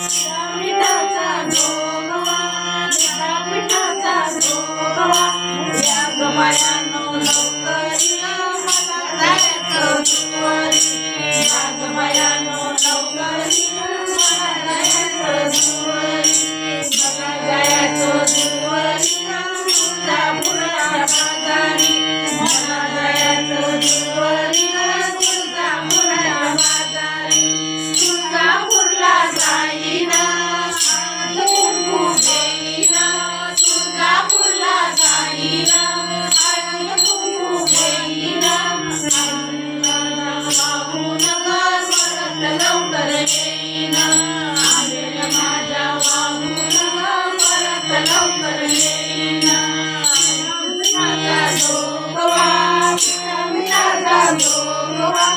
मिठाचा जोगवा मिठाचा जोगवा या गबायानो लवकरी मला जायचं दुवरी या गबायानो लवकरी मला जायचं दुवरी मला जायचं दुवरी तुळजापुरा बाजारी मला जायचं दुवरी तुळजापुरा बाजारी तुळजापूरला जाईना कुंकू देईना तुळजापूरला जाईना कुंकू देईना वाहून परत लवकर येईना आलेल्या माझ्या वाहून परत लवकर येईना माझा जोगवा मिठाचा जोगवा